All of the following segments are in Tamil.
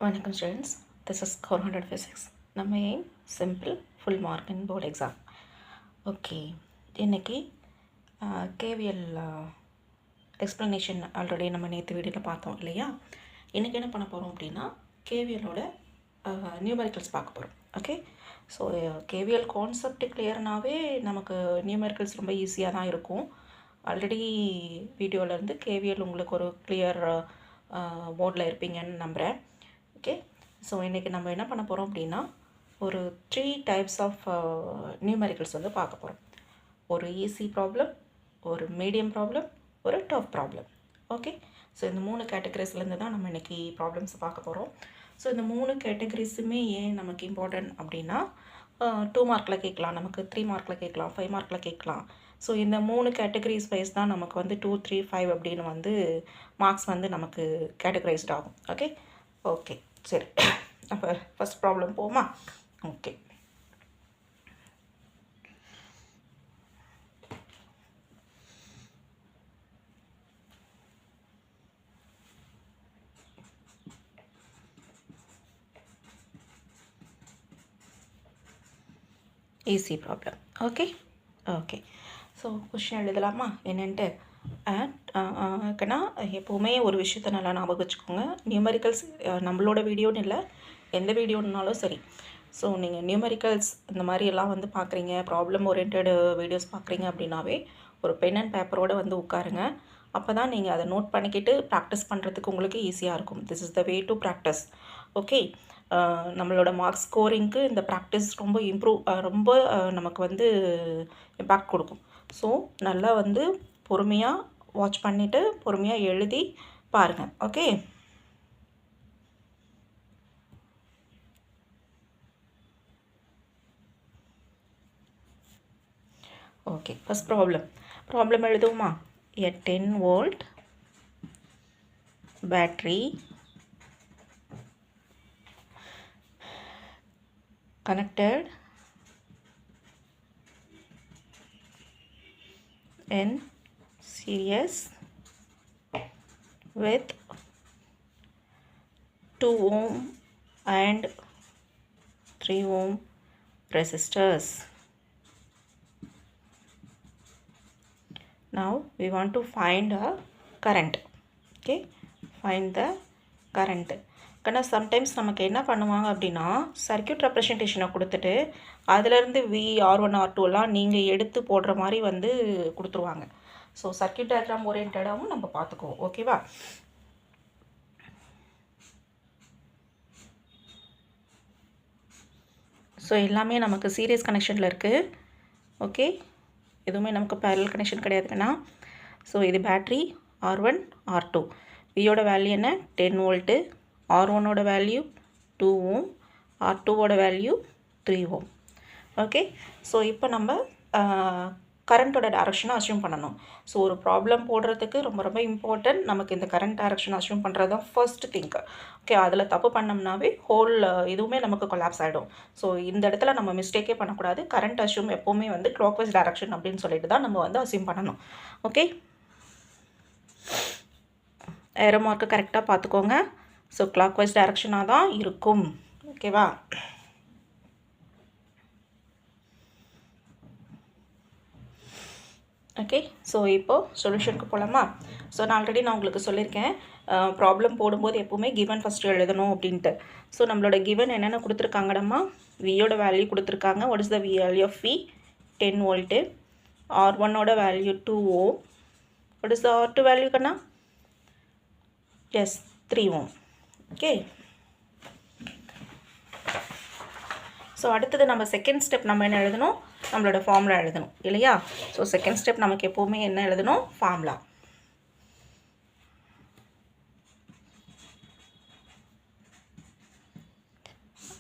வணக்கம் students, this is core 100 physics. நம்ம aim simple full mark in board exam. Okay, இன்றைக்கி கேவிஎல் எக்ஸ்ப்ளனேஷன் ஆல்ரெடி நம்ம நேற்று வீடியோவில் பார்த்தோம் இல்லையா. இன்றைக்கி என்ன பண்ண போகிறோம் அப்படின்னா கேவிஎலோட நியூமெரிக்கல்ஸ் பார்க்க போகிறோம். ஓகே, ஸோ கேவிஎல் கான்செப்ட் கிளியர்னாவே நமக்கு நியூமெரிக்கல்ஸ் ரொம்ப ஈஸியாக தான் இருக்கும். ஆல்ரெடி வீடியோவிலேருந்து கேவிஎல் உங்களுக்கு ஒரு கிளியர் போர்டில் இருப்பீங்கன்னு நம்புகிறேன். ஓகே, ஸோ இன்றைக்கி நம்ம என்ன பண்ண போகிறோம் அப்படின்னா ஒரு 3 டைப்ஸ் ஆஃப் நியூமெரிக்கல்ஸ் வந்து பார்க்க போகிறோம். ஒரு ஈஸி ப்ராப்ளம், ஒரு மீடியம் ப்ராப்ளம், ஒரு டஃப் ப்ராப்ளம். ஓகே, ஸோ இந்த 3 கேட்டகரிஸ்லேருந்து தான் நம்ம இன்றைக்கி ப்ராப்ளம்ஸ் பார்க்க போகிறோம். ஸோ இந்த 3 கேட்டகரிஸுமே ஏன் நமக்கு இம்பார்ட்டன்ட் அப்படின்னா 2 மார்க்கில் கேட்கலாம், நமக்கு 3 மார்க்கில் கேட்கலாம், 5 மார்க்கில் கேட்கலாம். ஸோ இந்த 3 கேட்டகரிஸ் வைஸ் தான் நமக்கு வந்து 2, 3, 5 அப்படின்னு வந்து மார்க்ஸ் வந்து நமக்கு கேட்டகரைஸ்ட் ஆகும். ஓகே ஓகே சரி, அப்போ ஃபஸ்ட் ப்ராப்ளம் போமா. Okay, easy problem. Okay okay, so question எழுதலாமா என்னென்ட்டு. ஏன்னா எப்போவுமே ஒரு விஷயத்த நல்லா ஞாபகம் வச்சுக்கோங்க. நியூமெரிக்கல்ஸ் நம்மளோட வீடியோன்னு இல்லை, எந்த வீடியோன்னாலும் சரி. ஸோ நீங்கள் நியூமெரிக்கல்ஸ் இந்த மாதிரி எல்லாம் வந்து பார்க்குறீங்க, ப்ராப்ளம் ஓரியன்ட் வீடியோஸ் பார்க்குறீங்க அப்படின்னாவே ஒரு பென் அண்ட் பேப்பரோடு வந்து உட்காருங்க. அப்போ தான் நீங்கள் அதை நோட் பண்ணிக்கிட்டு ப்ராக்டிஸ் பண்ணுறதுக்கு உங்களுக்கு ஈஸியாக இருக்கும். This is the way to practice. Okay, நம்மளோட மார்க்ஸ் ஸ்கோரிங்க்கு இந்த ப்ராக்டிஸ் ரொம்ப நமக்கு வந்து இம்பேக்ட் கொடுக்கும். ஸோ நல்லா வந்து பொறுமையாக வாட்ச் பண்ணிவிட்டு பொறுமையாக எழுதி பாருங்கள். ஓகே, ஓகே ஃபஸ்ட் ப்ராப்ளம் எழுதுவோமா. A 10 volt battery connected in series with 2 ohm and 3 ohm resistors. Now we want to find a current. Okay, find the current. ஆனால் சம்டைம்ஸ் நமக்கு என்ன பண்ணுவாங்க அப்படின்னா சர்க்யூட் ரெப்ரசன்டேஷனை கொடுத்துட்டு அதிலேருந்து R1 R2எல்லாம் நீங்கள் எடுத்து போடுற மாதிரி வந்து கொடுத்துருவாங்க. ஸோ சர்க்யூட் டயக்ராம் ஓரியன்டாகவும் நம்ம பார்த்துக்குவோம். ஓகேவா, ஸோ எல்லாமே நமக்கு சீரியஸ் கனெக்ஷனில் இருக்குது. ஓகே, எதுவுமே நமக்கு பேரலல் கனெக்ஷன் கிடையாதுன்னா. ஸோ இது பேட்ரி R1 R2, வியோட வேல்யூ என்ன 10 வோல்ட்டு, R1ஓட வேல்யூ 2 ஓம், R2ஓட வேல்யூ 3 ஓம். ஓகே, ஸோ இப்போ நம்ம கரண்ட்டோட டைரக்ஷனை அஸ்யூம் பண்ணணும். ஸோ ஒரு ப்ராப்ளம் போடுறதுக்கு ரொம்ப ரொம்ப இம்பார்ட்டன்ட் நமக்கு இந்த கரண்ட் டைரக்ஷனை அஸ்யூம் பண்ணுறது தான் ஃபர்ஸ்ட் திங்க். ஓகே, அதில் தப்பு பண்ணோம்னாவே ஹோல் இதுவுமே நமக்கு கொலாப்ஸ் ஆகிடும். ஸோ இந்த இடத்துல நம்ம மிஸ்டேக்கே பண்ணக்கூடாது. கரண்ட் அஸ்யூம் எப்போவுமே வந்து கிளாக்வைஸ் டைரக்ஷன் அப்படின்னு சொல்லிட்டு தான் நம்ம வந்து அஸ்யூம் பண்ணணும். ஓகே, ஏரோ மார்க்கு கரெக்டாக பார்த்துக்கோங்க. ஸோ கிளாக்வைஸ் டைரக்ஷனாக தான் இருக்கும். ஓகேவா, ஓகே, ஸோ இப்போது சொல்யூஷனுக்கு போகலாமா. ஸோ நான் ஆல்ரெடி உங்களுக்கு சொல்லியிருக்கேன் ப்ராப்ளம் போடும்போது எப்போவுமே கிவன் ஃபஸ்ட்டு எழுதணும் அப்படின்ட்டு. ஸோ நம்மளோட கிவன் என்னென்ன கொடுத்துருக்காங்கடம்மா, வியோட வேல்யூ கொடுத்துருக்காங்க. What is the value of V 10 volt, R1ஓட value 2 ohm, what is the R2 value கண்ணா, எஸ் 3 ஓம். ஓகே, ஸோ அடுத்தது நம்ம செகண்ட் ஸ்டெப் நம்ம என்ன எழுதணும், நம்மளோட ஃபார்முலா எழுதணும் இல்லையா. ஸோ செகண்ட் ஸ்டெப் நமக்கு எப்போவுமே என்ன எழுதணும், formula.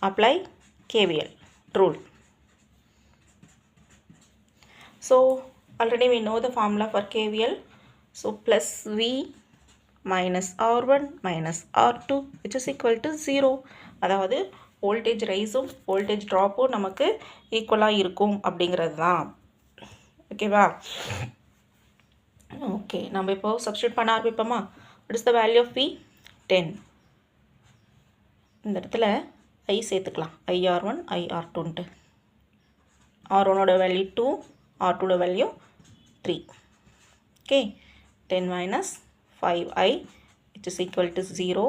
Apply KVL rule. So already we know the formula for KVL. So plus V minus R1 minus R2 which is equal to 0. அதாவது வோல்டேஜ் ரைஸும் வோல்டேஜ் ட்ராப்பும் நமக்கு ஈக்குவலாக இருக்கும் அப்படிங்கிறது தான். ஓகேவா, ஓகே நம்ம இப்போது சப்ஸ்டியூட் பண்ண ஆரம்பிப்போமா. What is the value of V 10. இந்த இடத்துல ஐ சேர்த்துக்கலாம், IR1 IR2ன்ட்டு. R1ஓட வேல்யூ 2, R2ஓட value 3. Okay, 10 minus 5i which is equal to 0.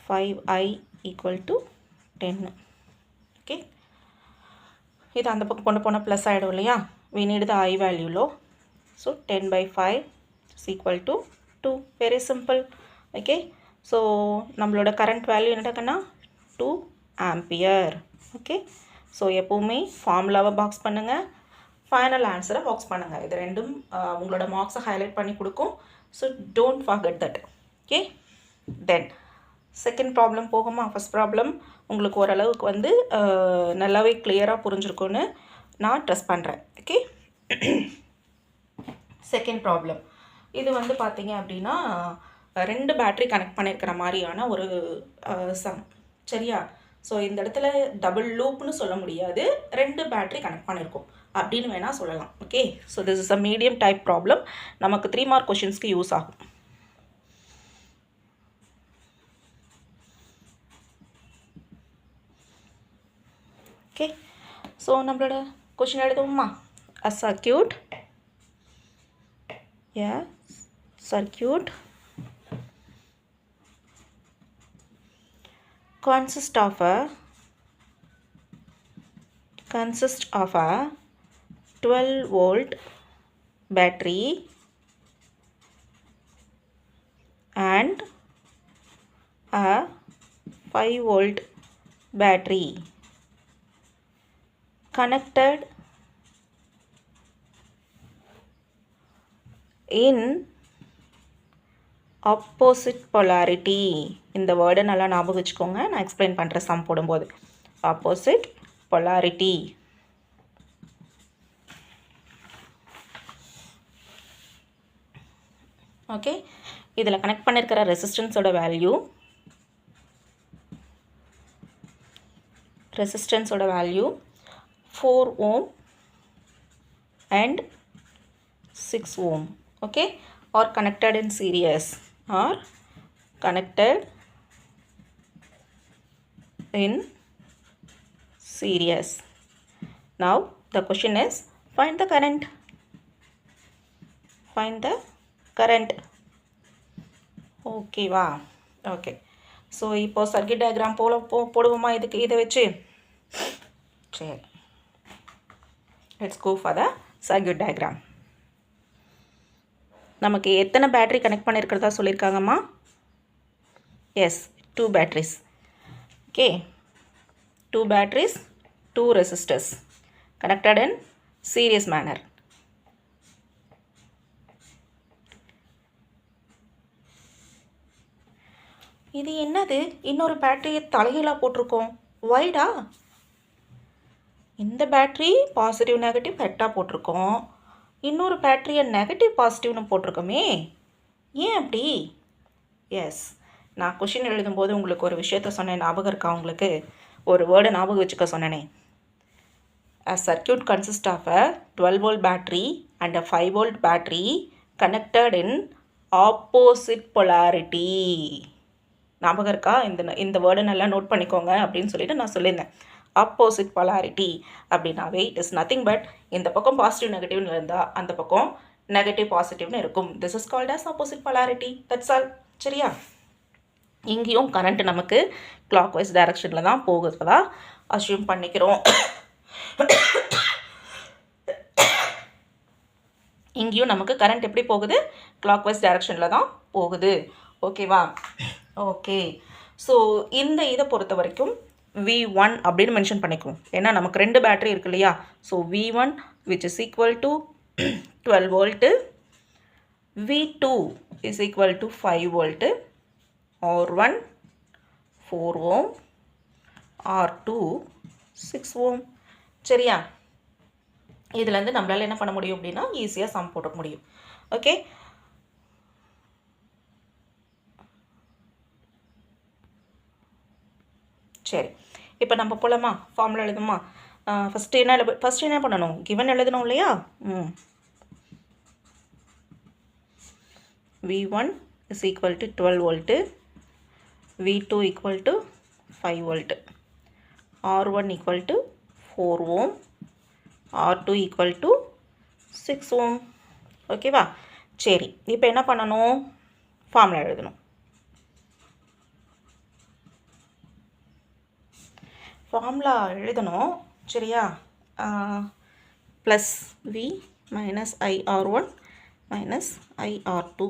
5i equal to 10. Okay, இது அந்த பக்கம் கொண்டு போனால் ப்ளஸ் ஆகிடும் இல்லையா? we need the I value low. So 10 by 5 is equal to 2. Very simple. Okay, so நம்மளோட கரண்ட் வேல்யூ என்னடாக்கன்னா 2 ஆம்பியர். ஓகே, ஸோ எப்போவுமே ஃபார்முலாவை பாக்ஸ் பண்ணுங்கள், ஃபைனல் ஆன்சரை பாக்ஸ் பண்ணுங்கள். இது ரெண்டும் உங்களோட மார்க்ஸை ஹைலைட் பண்ணி கொடுக்கும். So don't forget that. Okay, then second problem போகுமா? ஃபஸ்ட் ப்ராப்ளம் உங்களுக்கு ஓரளவுக்கு வந்து நல்லாவே கிளியராக புரிஞ்சிருக்குன்னு நான் ட்ரெஸ் பண்ணுறேன். ஓகே, செகண்ட் ப்ராப்ளம் இது வந்து பார்த்தீங்க அப்படின்னா 2 பேட்ரி கனெக்ட் பண்ணியிருக்கிற மாதிரியான ஒரு சம். சரியா? ஸோ இந்த இடத்துல டபுள் லூப்னு சொல்ல முடியாது, 2 பேட்ரி கனெக்ட் பண்ணியிருக்கோம் அப்படின்னு வேணால் சொல்லலாம். Okay, so this is a medium type problem. நமக்கு 3 மார்க் கொஷின்ஸ்க்கு யூஸ் ஆகும். ஓகே, ஸோ நம்மளோட question எழுதுவோமா? a circuit consists of a 12 volt battery and a 5 volt battery connected in opposite polarity. இந்த வேர்டை நல்லா ஞாபகம் வச்சுக்கோங்க, நான் எக்ஸ்பிளைன் பண்ணுறேன் சம் போடும்போது. opposite polarity. ஓகே, இதில் கனெக்ட் பண்ணியிருக்கிற ரெசிஸ்டன்ஸோட value 4 ohm and 6 ohm. Okay, or connected in series, Now the question is find the current. Okay வா? ஓகே, ஸோ இப்போ சர்க்யூட் டயக்ராம் போடுவோமா இதுக்கு? இதை வச்சு சரி, let's go for the circuit diagram. நமக்கு எத்தனை பேட்டரி கனெக்ட் பண்ணியிருக்கிறதா சொல்லியிருக்காங்கம்மா? Yes, 2 batteries. Okay, 2 batteries, 2 resistors connected in series manner. இது என்னது? இன்னொரு பேட்டரியை தலைகீழாக போட்டிருக்கோம். வைடா? இந்த பேட்டரி பாசிட்டிவ் நெகட்டிவ் கரெக்டாக போட்டிருக்கோம், இன்னொரு பேட்டரியை நெகட்டிவ் பாசிட்டிவ்னு போட்டிருக்கோமே, ஏன் அப்படி? எஸ், நான் கொஷின் எழுதும்போது உங்களுக்கு ஒரு விஷயத்த சொன்னேன், ஞாபகம் இருக்கா உங்களுக்கு? ஒரு வேர்டை ஞாபகம் வச்சுக்க சொன்னேனே. A circuit consists of a 12 volt battery and a 5 volt battery connected in opposite polarity. ஞாபகம் இருக்கா? இந்த வேர்டை நல்லா நோட் பண்ணிக்கோங்க அப்படின்னு சொல்லிட்டு நான் சொல்லியிருந்தேன். ஆப்போசிட் polarity அப்படின்னாவே இட் இஸ் நத்திங் பட் இந்த பக்கம் பாசிட்டிவ் நெகட்டிவ்னு இருந்தால் அந்த பக்கம் நெகட்டிவ் பாசிட்டிவ்னு இருக்கும். This is called as opposite polarity. That's all. சரியா? இங்கேயும் கரண்ட் நமக்கு கிளாக் வைஸ் டைரக்ஷனில் தான் போகுதுதா அஸ்யூம் பண்ணிக்கிறோம். இங்கேயும் நமக்கு கரண்ட் எப்படி போகுது? கிளாக் வைஸ் டைரக்ஷனில் தான் போகுது. ஓகேவா? ஓகே, ஸோ இந்த இதை பொறுத்த வரைக்கும் V1 அப்படின்னு மென்ஷன் பண்ணிக்குவோம். ஏன்னா நமக்கு 2 பேட்டரி இருக்கு இல்லையா? So V1 which is equal to 12 volt, V2 is equal to 5 volt, R1 4 ohm, R2 6 ohm. சரியா? இதுலேருந்து நம்மளால் என்ன பண்ண முடியும் அப்படின்னா ஈஸியாக சம் போட முடியும். ஓகே, சரி, இப்போ நம்ம போகலாமா? ஃபார்முலா எழுதுமா? ஃபஸ்ட்டு என்ன பண்ணணும்? கிவன் எழுதணும் இல்லையா? V1 is equal to 12 volt, V2 equal to 5 volt, R1 equal to 4 ohm, R2 equal to 6 ohm. ஓகேவா? சரி, இப்போ என்ன பண்ணணும்? ஃபார்முலா எழுதணும். ஃபார்முலா எழுதணும், சரியா? Plus V minus IR1 minus IR2.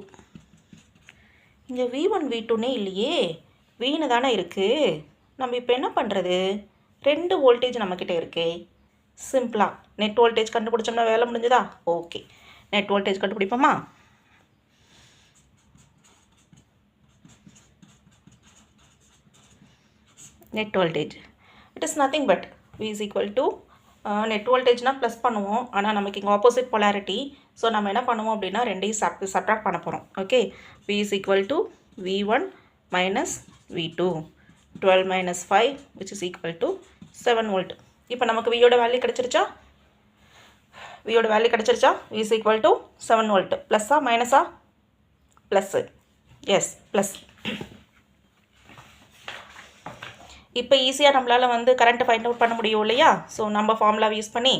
இங்கே V1 V2னே இல்லையே, Vன்னு தானே இருக்குது. நம்ம இப்போ என்ன பண்ணுறது? 2 வோல்டேஜ் நம்மக்கிட்ட இருக்கே. சிம்பிளாக நெட் வோல்டேஜ் கண்டுபிடிச்சோம்னா வேலை முடிஞ்சுதா? ஓகே, நெட் வோல்டேஜ் கண்டுபிடிப்போமா? Net voltage it is nothing but V is equal to net வோல்டேஜ்னால் ப்ளஸ் பண்ணுவோம், ஆனால் நமக்கு இங்கே ஆப்போசிட் பொலாரிட்டி. ஸோ நம்ம என்ன பண்ணுவோம் அப்படின்னா ரெண்டையும் சப்ட்ராக்ட் பண்ண போகிறோம். Okay, V is equal to V1 minus V2, 12 minus 5 which is equal to 7 volt. இப்போ நமக்கு Vயோட வேல்யூ கிடச்சிருச்சா? Vயோட வேல்யூ கிடச்சிருச்சா? V is equal to 7 volt. ப்ளஸ்ஸா மைனஸா? ப்ளஸ்ஸு. Yes, plus. இப்போ ஈஸியாக நம்மளால் வந்து கரண்ட்டை ஃபைண்ட் அவுட் பண்ண முடியும் இல்லையா? ஸோ நம்ம ஃபார்முலாவை யூஸ் பண்ணி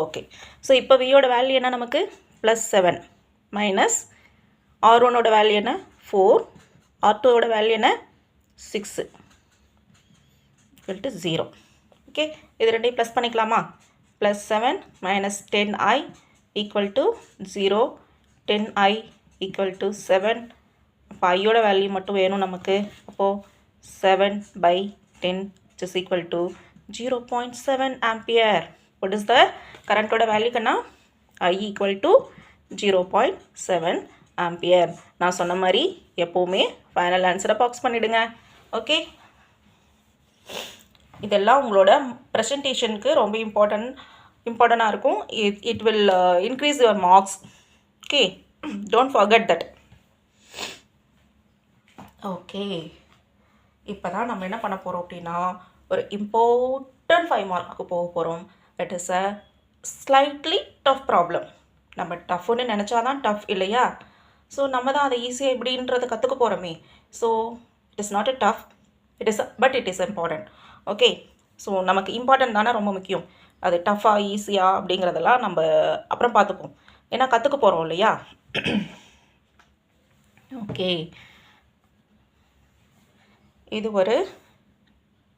ஓகே. ஸோ இப்போ வியோட வேல்யூ என்ன நமக்கு? +7 மைனஸ் R1ஓட வேல்யூ என்ன? 4, R2ஓட வேல்யூ என்ன? 6 = 0. ஓகே, இது ரெண்டையும் ப்ளஸ் பண்ணிக்கலாமா? +7 மைனஸ் 10i = 0, 10i = 7. அப்போ ஐயோட வேல்யூ மட்டும் வேணும் நமக்கு. அப்போது 7/10 which is equal to 0.7 ampere. What is the current oda value kanna? I equal to 0.7 ampere. நான் சொன்ன மாதிரி எப்போவுமே ஃபைனல் ஆன்சரை பாக்ஸ் பண்ணிடுங்க. ஓகே, இதெல்லாம் உங்களோட ப்ரெசன்டேஷனுக்கு ரொம்ப இம்பார்ட்டண்ட்டாக இருக்கும். It will increase your marks. Okay, don't forget that. Okay, இப்போ தான் நம்ம என்ன பண்ண போகிறோம் அப்படின்னா ஒரு இம்பார்ட்டன்ட் 5 மார்க்குக்கு போக போகிறோம். It is a slightly tough problem. நம்ம டஃப்னு நினச்சா தான் டஃப் இல்லையா? ஸோ நம்ம தான் அதை ஈஸியாக எப்படின்றத கற்றுக்க போகிறோமே. So it is not a tough, but it is important. Okay, so நமக்கு இம்பார்ட்டன்ட் தானே ரொம்ப முக்கியம். அது டஃப்பாக ஈஸியாக அப்படிங்கிறதெல்லாம் நம்ம அப்புறம் பார்த்துப்போம், ஏன்னா கற்றுக்க போகிறோம் இல்லையா? ஓகே, இது ஒரு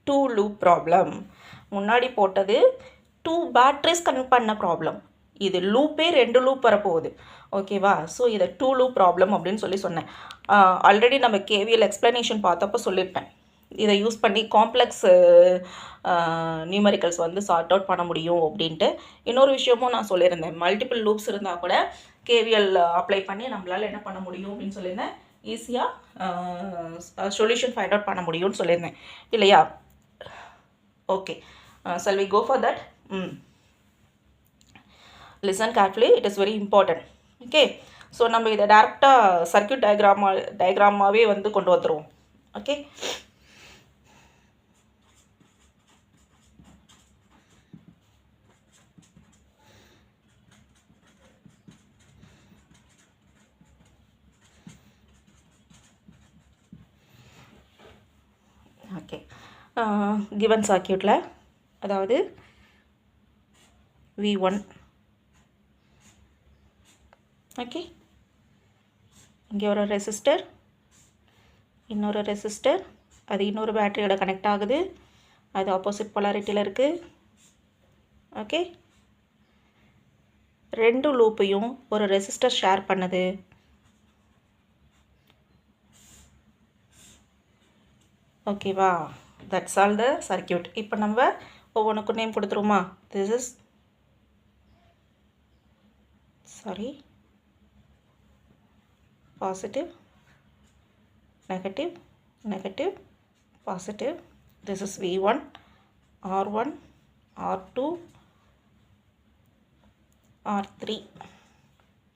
2 லூப் ப்ராப்ளம். முன்னாடி போட்டது 2 பேட்ரிஸ் கனெக்ட் பண்ண ப்ராப்ளம். இது லூப்பே 2 லூப் வரப்போகுது. ஓகேவா? ஸோ இதை 2 லூப் ப்ராப்ளம் அப்படின்னு சொன்னேன். ஆல்ரெடி நம்ம கேவிஎல் எக்ஸ்ப்ளனேஷன் பார்த்தப்போ சொல்லியிருப்பேன், இதை யூஸ் பண்ணி காம்ப்ளெக்ஸ் நியூமரிக்கல்ஸ் வந்து சார்ட் அவுட் பண்ண முடியும் அப்படின்ட்டு. இன்னொரு விஷயமும் நான் சொல்லியிருந்தேன், மல்டிபிள் லூப்ஸ் இருந்தால் கூட கேவிஎல் அப்ளை பண்ணி நம்மளால் என்ன பண்ண முடியும் அப்படின்னு சொல்லியிருந்தேன், ஈஸியாக சொல்யூஷன் ஃபைண்ட் அவுட் பண்ண முடியும்னு சொல்லியிருந்தேன் இல்லையா? Okay, shall we go for that? Listen carefully, it is very important. Okay, so நம்ம இதை டேரெக்டாக சர்க்யூட் டயக்ராமாகவே வந்து கொண்டு வந்துடுவோம். ஓகே, ஓகே, கிவன் சர்க்யூட்டில் அதாவது V1. ஓகே, இங்கே ஒரு ரெசிஸ்டர், இன்னொரு ரெசிஸ்டர், அது இன்னொரு பேட்டரியோட கனெக்ட் ஆகுது, அது ஆப்போசிட் பொலாரிட்டியில் இருக்குது. ஓகே, 2 லூப்பையும் ஒரு ரெசிஸ்டர் ஷேர் பண்ணுது. ஓகேவா? That's all the circuit. இப்போ நம்ம ஒவ்வொன்றுக்கும் நேம் கொடுத்துருமா? This is positive, negative, negative, positive. This is V1, R1, R2, R3,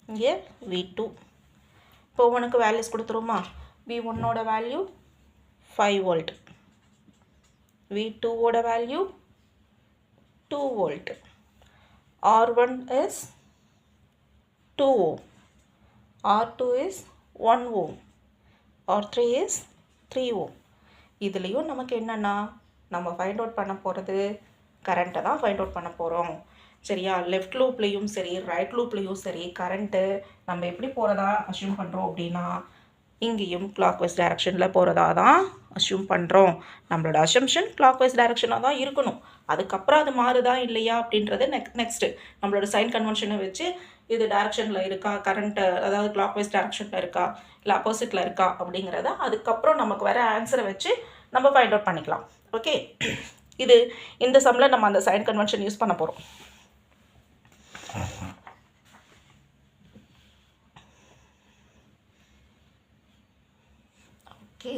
இங்கே V2. இப்போ ஒவ்வொன்றுக்கு வேல்யூஸ் கொடுத்துருமா? V1ஓட வேல்யூ 5 volt, V2 ஓட value 2 volt, R1 is 2 ohm, R2 is 1 ohm, R3 is 3 ohm. இதுலேயும் நமக்கு என்னென்னா நம்ம ஃபைண்ட் அவுட் பண்ண போகிறது கரண்ட்டை தான் ஃபைண்ட் அவுட் பண்ண போகிறோம். சரியா? லெஃப்ட் லூப்லேயும் சரி ரைட் லூப்லேயும் சரி கரண்ட்டு நம்ம எப்படி போகிறதா அஸ்யூம் பண்ணுறோம் அப்படின்னா இங்கேயும் கிளாக் வைஸ் டைரக்ஷனில் போகிறதா தான் அஸ்யூம் பண்ணுறோம். நம்மளோட அசம்ஷன் கிளாக் வைஸ் டைரக்ஷனாக தான் இருக்கணும். அதுக்கப்புறம் அது மாறுதா இல்லையா அப்படின்றது நெக்ஸ்ட்டு நம்மளோட சைன் கன்வென்ஷனை வச்சு இது டைரக்ஷனில் இருக்கா, கரண்ட்டு அதாவது கிளாக் வைஸ் டைரக்ஷனில் இருக்கா இல்லை அப்போசிட்டில் இருக்கா அப்படிங்கிறத அதுக்கப்புறம் நமக்கு வர ஆன்சரை வச்சு நம்ம ஃபைண்ட் அவுட் பண்ணிக்கலாம். ஓகே, இது இந்த சம்மில் நம்ம அந்த சைன் கன்வென்ஷன் யூஸ் பண்ண போகிறோம். ஓகே,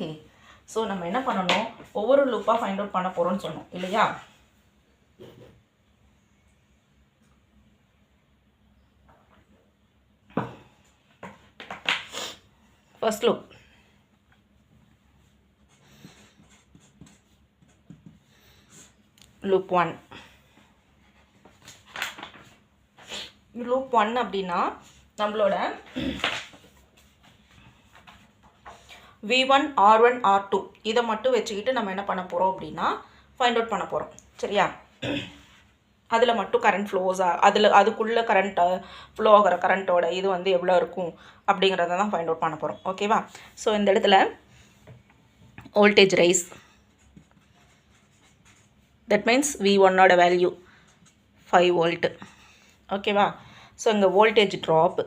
ஸோ நம்ம என்ன பண்ணணும், ஒவ்வொரு லூப்பாக ஃபைண்ட் அவுட் பண்ண போகிறோம்னு சொன்னோம் இல்லையா? First loop loop 1. லூப் 1 அப்படின்னா நம்மளோட V1 R1 R2 இதை மட்டும் வச்சுக்கிட்டு நம்ம என்ன பண்ண போகிறோம் அப்படின்னா ஃபைண்ட் அவுட் பண்ண போகிறோம். சரியா? அதில் மட்டும் கரண்ட் ஃப்ளோஸாக அதுக்குள்ளே கரண்ட் ஃப்ளோ ஆகிற கரண்ட்டோட இது வந்து எவ்வளோ இருக்கும் அப்படிங்கிறத தான் ஃபைண்ட் அவுட் பண்ண போகிறோம். ஓகேவா? ஸோ இந்த இடத்துல வோல்டேஜ் ரைஸ், தட் மீன்ஸ் V1ஓட வேல்யூ 5 வோல்ட். ஓகேவா? ஸோ இங்கே voltage drop.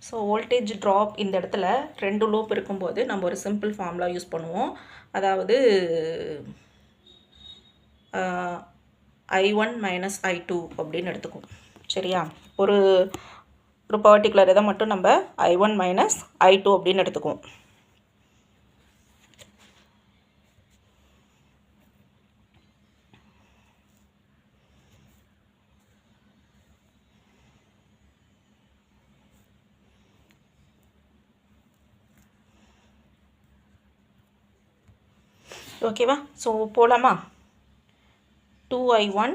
So voltage drop இந்த இடத்துல 2 லூப் இருக்கும்போது நம்ம ஒரு சிம்பிள் ஃபார்முலா யூஸ் பண்ணுவோம். அதாவது I1 மைனஸ் I2 அப்படின்னு எடுத்துக்குவோம். சரியா? ஒரு பர்டிகுலர் இதை மட்டும் நம்ம I1 மைனஸ் I2 அப்படின்னு எடுத்துக்குவோம். ஓகேவா? ஸோ போகலாமா? 2I1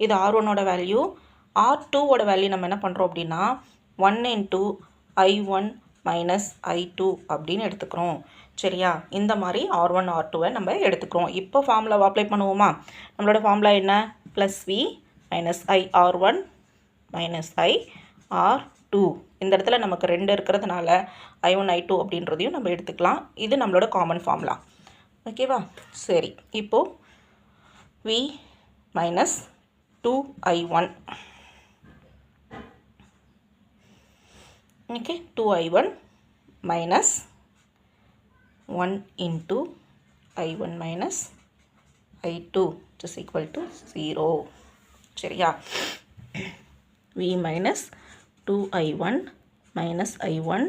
இது R1ஓட வேல்யூ. R2ஓட வேல்யூ நம்ம என்ன பண்ணுறோம் அப்படின்னா 1 into I1 மைனஸ் I2 அப்படின்னு எடுத்துக்கிறோம். சரியா? இந்த மாதிரி R1 R2வை நம்ம எடுத்துக்கிறோம். இப்போ ஃபார்முலாவை அப்ளை பண்ணுவோமா? நம்மளோட ஃபார்முலா என்ன? Plus V minus I R1 minus I R2. இந்த இடத்துல நமக்கு 2 இருக்கிறதுனால I1 I2 அப்படின்றதையும் நம்ம எடுத்துக்கலாம். இது நம்மளோட காமன் ஃபார்முலா. ஓகேவா? சரி, இப்போது V minus 2I1. Okay, 2I1 minus 1 into I1 minus I2 is equal to 0. சரியா? V minus 2I1 minus I1,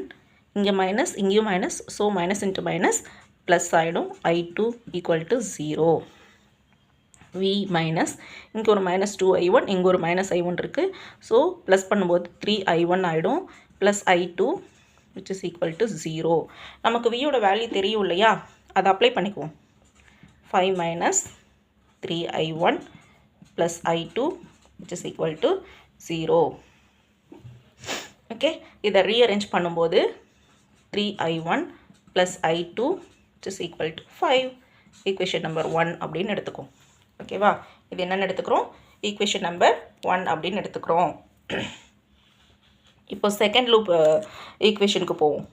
இங்கே மைனஸ் இங்கேயும் minus, so minus into minus plus ஆகிடும். I2 equal to 0. V minus இங்கே ஒரு மைனஸ் 2I1, இங்கே ஒரு மைனஸ் I1 இருக்குது. ஸோ ப்ளஸ் பண்ணும்போது 3I1 ஆகிடும். Plus I2 which is equal to 0. நமக்கு Vயோட வேல்யூ தெரியும் இல்லையா? அதை அப்ளை பண்ணிக்குவோம். 5 minus 3I1 plus I2 which is equal to 0. Okay, இதை ரீஅரேஞ்ச் பண்ணும்போது 3I1 plus I2 which is equal to 5. Equation number 1 அப்படின்னு எடுத்துக்கும். ஓகேவா? இது என்னென்னு எடுத்துக்கிறோம்? ஈக்குவேஷன் நம்பர் 1 அப்படின்னு எடுத்துக்கிறோம். இப்போ செகண்ட் லூப் ஈக்குவேஷனுக்கு போவோம்.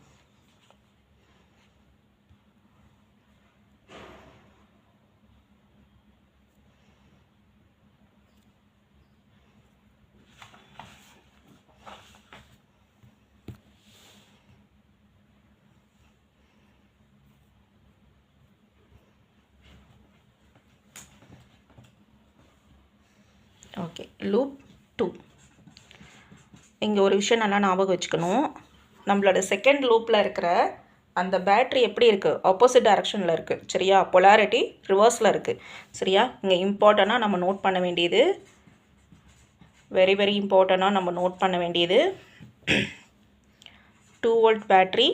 Okay, loop 2. இங்கே ஒரு விஷயம் நல்லா ஞாபகம் வச்சுக்கணும். நம்மளோட செகண்ட் லூப்பில் இருக்கிற அந்த பேட்ரி எப்படி இருக்குது? ஆப்போசிட் டைரக்ஷனில் இருக்குது. சரியா? பொலாரிட்டி ரிவர்ஸில் இருக்குது. சரியா? இங்கே இம்பார்ட்டண்ட்டாக நம்ம நோட் பண்ண வேண்டியது, வெரி வெரி இம்பார்ட்டண்ட்டாக நம்ம நோட் பண்ண வேண்டியது 2 வோல்ட் பேட்ரி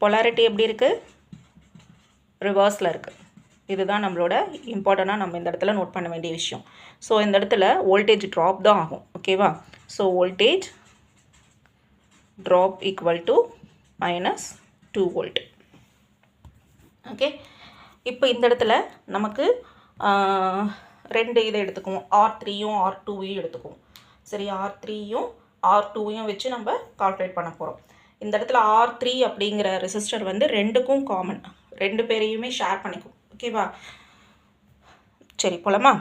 பொலாரிட்டி எப்படி இருக்குது? ரிவர்ஸில் இருக்குது. இதுதான் நம்மளோட இம்பார்ட்டண்ட்டாக நம்ம இந்த இடத்துல நோட் பண்ண வேண்டிய விஷயம். ஸோ இந்த இடத்துல வோல்டேஜ் ட்ராப் தான் ஆகும். ஓகேவா? So voltage drop equal to minus 2 volt. Okay, இப்போ இந்த இடத்துல நமக்கு ரெண்டு இதை எடுத்துக்குவோம், R3யும் R2யும் எடுத்துக்குவோம். சரி, R3யும் R2யும் வச்சு நம்ம கால்குலேட் பண்ண போகிறோம். இந்த இடத்துல R3 அப்படிங்கிற ரெசிஸ்டர் வந்து ரெண்டுக்கும் காமன், ரெண்டு பேரையுமே ஷேர் பண்ணிக்கும். ஓகேவா? சரி, போலாமா?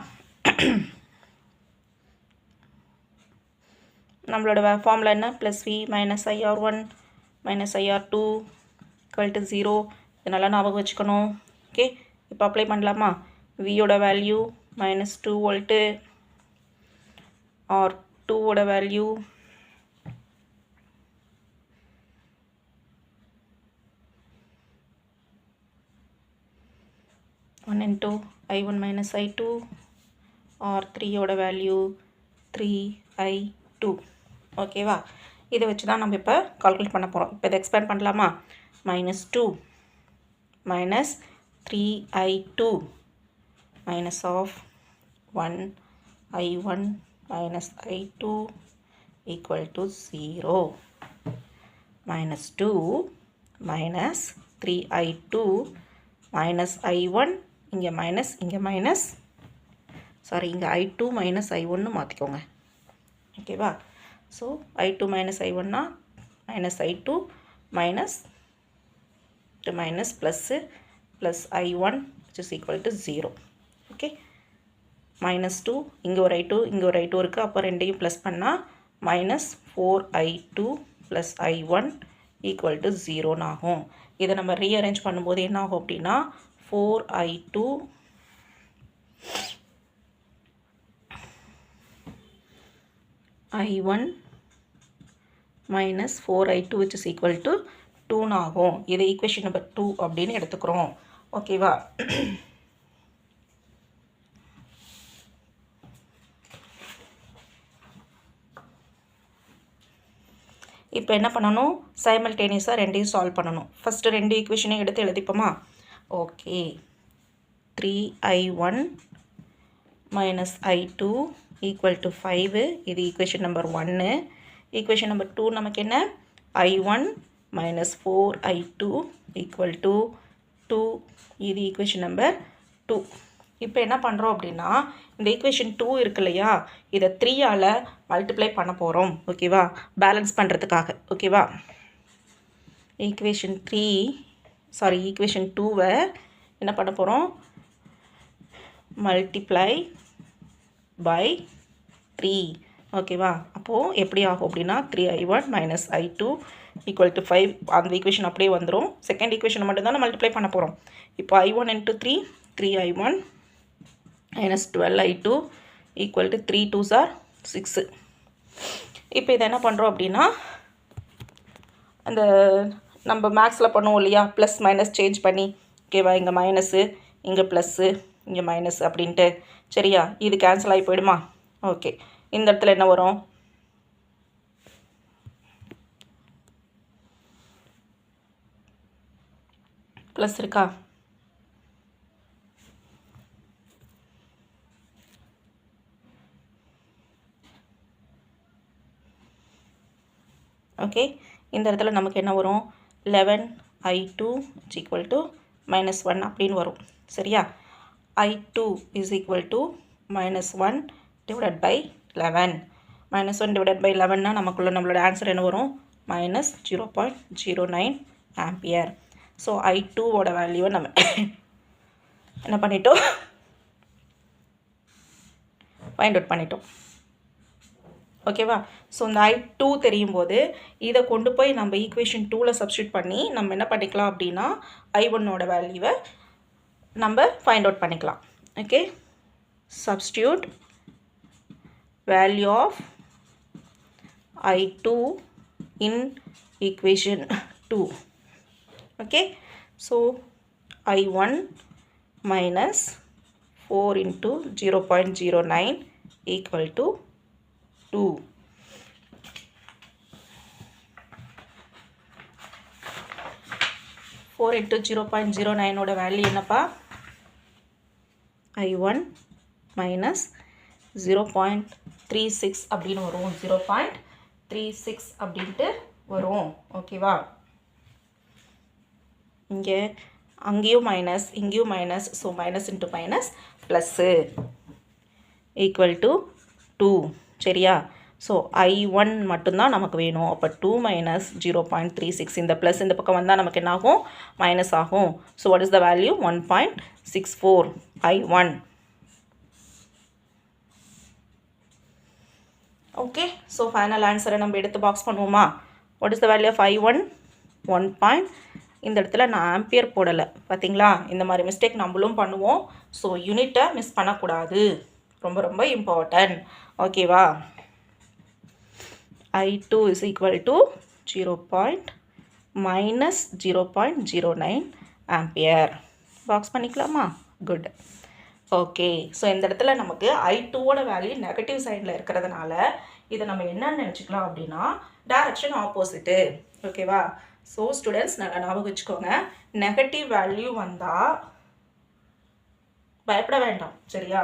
நம்மளோட ஃபார்முலா என்ன? Plus V minus IR1 minus IR2 equal to 0. இது நல்லா ஞாபகம் வச்சுக்கணும். ஓகே, இப்போ அப்ளை பண்ணலாமா? வியோட வேல்யூ மைனஸ் 2 வோல்ட்டு, R2ஓட value one into I1 minus I2, R3ஓட வேல்யூ 3I2. ஓகேவா? இதை வச்சு தான் நம்ம இப்போ கால்குலேட் பண்ண போகிறோம். இப்போ இதை எக்ஸ்பேண்ட் பண்ணலாமா? Minus 2 minus 3I2 minus of 1I1 minus I2 equal to 0. Minus 2 minus 3I2 minus I1, இங்கே மைனஸ் சாரி, இங்கே I2 மைனஸ் I1 மாற்றிக்கோங்க. ஓகேவா? ஸோ I2 மைனஸ் I1னா minus I2 minus minus plus plus I1 which is equal to 0. Okay, minus 2, இங்கே ஒரு I2 இங்கே ஒரு I2 இருக்குது. அப்போ ரெண்டையும் ப்ளஸ் பண்ணால் minus 4I2 plus I1 equal to 0 ஆகும். இதை நம்ம ரீஅரேஞ்ச் பண்ணும்போது என்ன ஆகும் அப்படின்னா 4I2 I1 minus 4I2 which is equal to 2 ஆகும். இது ஈக்குவேஷன் நம்பர் 2 அப்படின்னு எடுத்துக்கிறோம். ஓகேவா? இப்போ என்ன பண்ணணும்? சைமல்டேனியஸாக ரெண்டையும் சால்வ் பண்ணணும். ஃபஸ்ட்டு ரெண்டு ஈக்குவேஷனையும் எடுத்து எழுதிப்போமா? Okay, 3I1 minus I2 equal to 5. இது ஈக்குவேஷன் நம்பர் 1. ஈக்குவேஷன் நம்பர் 2 நமக்கு என்ன? I1 minus 4I2 equal to 2. இது ஈக்குவேஷன் நம்பர் 2. இப்போ என்ன பண்ணுறோம் அப்படின்னா, இந்த ஈக்குவேஷன் 2 இருக்கு இல்லையா, இதை 3ஆல் மல்டிப்ளை பண்ண போகிறோம். ஓகேவா? பேலன்ஸ் பண்ணுறதுக்காக. ஓகேவா? ஈக்குவேஷன் 2வை என்ன பண்ண போகிறோம்? Multiply by 3. ஓகேவா? அப்போது எப்படி ஆகும் அப்படின்னா 3I1 minus I2 equal to 5. அந்த ஈக்குவேஷன் அப்படியே வந்துடும். செகண்ட் ஈக்குவேஷனை மட்டும்தான் மல்டிப்ளை பண்ண போகிறோம். இப்போ I1 into 3I1 minus 12I2 equal to 3 2s are 6. இப்போ இதை என்ன பண்ணுறோம் அப்படின்னா, அந்த நம்ம மேக்ஸில் பண்ணுவோம் இல்லையா, ப்ளஸ் மைனஸ் சேஞ்ச் பண்ணி. ஓகேவா? இங்கே மைனஸு, இங்கே ப்ளஸ்ஸு, இங்கே மைனஸ் அப்படின்ட்டு. சரியா? இது கேன்சல் ஆகி போயிடுமா? ஓகே, இந்த இடத்துல என்ன வரும்? ப்ளஸ் இருக்கா? ஓகே, இந்த இடத்துல நமக்கு என்ன வரும்? 11I2 ஈக்குவல் டு மைனஸ் 1 அப்படின்னு வரும். சரியா? I2 is equal to minus 1 divided by 11. Minus 1 divided by 11னா நம்மளோட ஆன்சர் என்ன வரும்? Minus 0.09 ampere. ஸோ I2ஓட வேல்யூவை நம்ம என்ன பண்ணிட்டோம்? ஃபைண்ட் அவுட் பண்ணிட்டோம். ஓகேவா? ஸோ இந்த I2 தெரியும் போது இதை கொண்டு போய் நம்ம ஈக்குவேஷன் 2ல் சப்ஸ்டியூட் பண்ணி நம்ம என்ன பண்ணிக்கலாம் அப்படின்னா I1ஓட வேல்யூவை நம்ம ஃபைண்ட் அவுட் பண்ணிக்கலாம். Okay, substitute value of I2 in equation 2. Okay, so I1 minus 4 into 0.09 equal to 2. Four into 0.09ஓட வேல்யூ என்னப்பா? I1 மைனஸ் 0.09 36 அப்படின்னு வரும். 0.36 அப்படின்ட்டு வரும். ஓகேவா? இங்கே அங்கேயும் மைனஸ், இங்கேயும் minus. So minus into minus plus equal to 2. சரியா? ஸோ I1 மட்டும்தான் நமக்கு வேணும். அப்போ 2 மைனஸ் 0.36. இந்த ப்ளஸ் இந்த பக்கம் வந்தால் நமக்கு என்ன ஆகும்? மைனஸ் ஆகும். So what is the value? 1.64 I1. Okay. So final ஆன்சரை நம்ம எடுத்து பாக்ஸ் பண்ணுவோமா? What is the value of I1? 1. இந்த இடத்துல நான் ஆம்பியர் போடலை. பார்த்தீங்களா? இந்த மாதிரி மிஸ்டேக் நம்மளும் பண்ணுவோம். ஸோ யூனிட்டை மிஸ் பண்ணக்கூடாது. ரொம்ப ரொம்ப இம்பார்ட்டன்ட். ஓகேவா? I2 is equal to 0.09 ampere. Box பண்ணிக்கலாமா? குட். ஓகே. ஸோ இந்த இடத்துல நமக்கு I2ஓட வேல்யூ நெகட்டிவ் சைடில் இருக்கிறதுனால இதை நம்ம என்னன்னு நினச்சிக்கலாம் அப்படின்னா டைரக்ஷன் ஆப்போசிட்டு. ஓகேவா? ஸோ ஸ்டூடெண்ட்ஸ் நல்லா ஞாபகம் வச்சுக்கோங்க. நெகட்டிவ் வேல்யூ வந்தால் பயப்பட வேண்டாம். சரியா?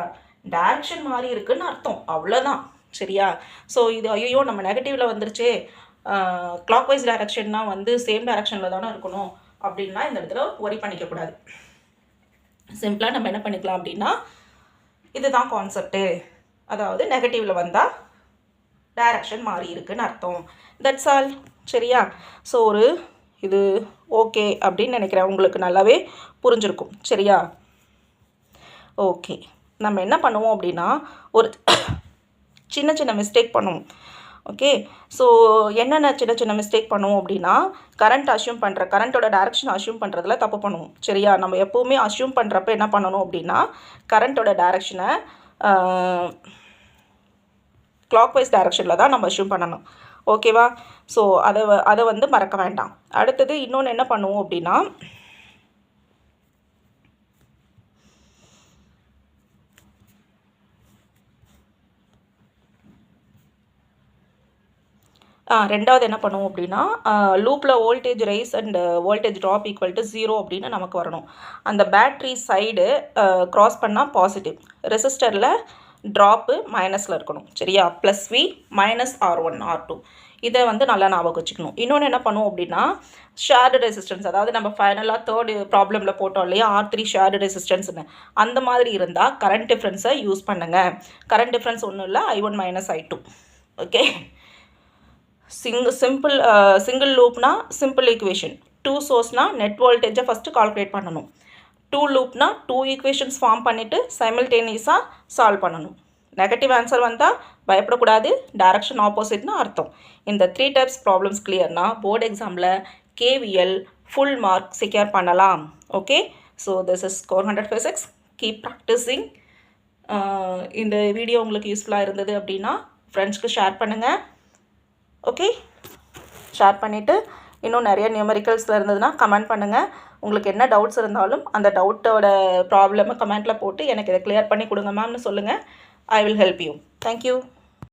டைரக்ஷன் மாறி இருக்குன்னு அர்த்தம். அவ்வளோதான். சரியா? ஸோ இது ஐயோ நம்ம நெகட்டிவில் வந்துருச்சே, கிளாக் வைஸ் டைரக்ஷன்னா வந்து சேம் டைரக்ஷனில் தானே இருக்கணும் அப்படின்னா இந்த இடத்துல ஒரி பண்ணிக்கக்கூடாது. சிம்பிளாக நம்ம என்ன பண்ணிக்கலாம் அப்படின்னா இதுதான் கான்செப்ட்டு. அதாவது நெகட்டிவில் வந்தால் டைரக்ஷன் மாறி இருக்குன்னு அர்த்தம். That's all. சரியா? ஸோ ஒரு இது ஓகே அப்படின்னு நினைக்கிறேன். உங்களுக்கு நல்லாவே புரிஞ்சிருக்கும். சரியா? ஓகே. நம்ம என்ன பண்ணுவோம் அப்படின்னா ஒரு சின்ன சின்ன மிஸ்டேக் பண்ணுவோம். ஓகே. ஸோ என்னென்ன சின்ன சின்ன மிஸ்டேக் பண்ணுவோம் அப்படின்னா கரண்ட்டோட டைரக்ஷன் அஷ்யூம் பண்ணுறதுல தப்பு பண்ணுவோம். சரியா? நம்ம எப்போவுமே அஷ்யூம் பண்ணுறப்ப என்ன பண்ணணும் அப்படின்னா கரண்ட்டோட டைரக்ஷனை கிளாக் வைஸ் டைரக்ஷனில் தான் நம்ம அஷ்யூம் பண்ணணும். ஓகேவா? ஸோ அதை வந்து மறக்க வேண்டாம். அடுத்தது இன்னொன்று என்ன பண்ணுவோம் அப்படின்னா ரெண்டாவது என்ன பண்ணுவோம் அப்படின்னா லூப்பில் voltage rice and voltage drop equal to 0 அப்படின்னு நமக்கு வரணும். அந்த பேட்ரி சைடு க்ராஸ் பண்ணால் பாசிட்டிவ், ரெசிஸ்டரில் ட்ராப்பு மைனஸில் இருக்கணும். சரியா? +V -R1 R2 இதை வந்து நல்லா ஞாபகம் வச்சுக்கணும். இன்னொன்று என்ன பண்ணுவோம் அப்படின்னா ஷேர்டு ரெசிஸ்டன்ஸ், அதாவது நம்ம ஃபைனலாக தேர்டு ப்ராப்ளமில் போட்டோம் இல்லையா R3 ஷேர்டு ரெசிஸ்டன்ஸ்னு, அந்த மாதிரி இருந்தால் கரண்ட் டிஃப்ரென்ஸை யூஸ் பண்ணுங்கள். கரண்ட் டிஃப்ரென்ஸ் ஒன்றும் இல்லை, I1 - I2. ஓகே. சிங்கிள் லூப்னா சிம்பிள் ஈக்குவேஷன். 2 சோர்ஸ்னா நெட் வோல்டேஜை ஃபஸ்ட்டு கால்குலேட் பண்ணணும். 2 லூப்னா 2 ஈக்குவேஷன்ஸ் ஃபார்ம் பண்ணிவிட்டு சைமல்டேனியஸாக சால்வ் பண்ணணும். நெகட்டிவ் ஆன்சர் வந்தால் பயப்படக்கூடாது, டைரக்ஷன் ஆப்போசிட்னு அர்த்தம். இந்த 3 டைப்ஸ் ப்ராப்ளம்ஸ் கிளியர்னா போர்டு எக்ஸாமில் KVL ஃபுல் மார்க் செக்யூர் பண்ணலாம். Okay. So this is Core 100 Physics. Keep practising. இந்த வீடியோ உங்களுக்கு யூஸ்ஃபுல்லாக இருந்தது அப்படின்னா ஃப்ரெண்ட்ஸ்க்கு ஷேர் பண்ணுங்கள். ஓகே. ஷேர் பண்ணிவிட்டு இன்னும் நிறைய நியூமெரிக்கல்ஸில் இருந்ததுன்னா கமெண்ட் பண்ணுங்கள். உங்களுக்கு என்ன டவுட்ஸ் இருந்தாலும் அந்த டவுட்டோட ப்ராப்ளமை கமெண்ட்டில் போட்டு எனக்கு இதை கிளியர் பண்ணி கொடுங்க மேம்னு சொல்லுங்கள். I will help you. Thank you.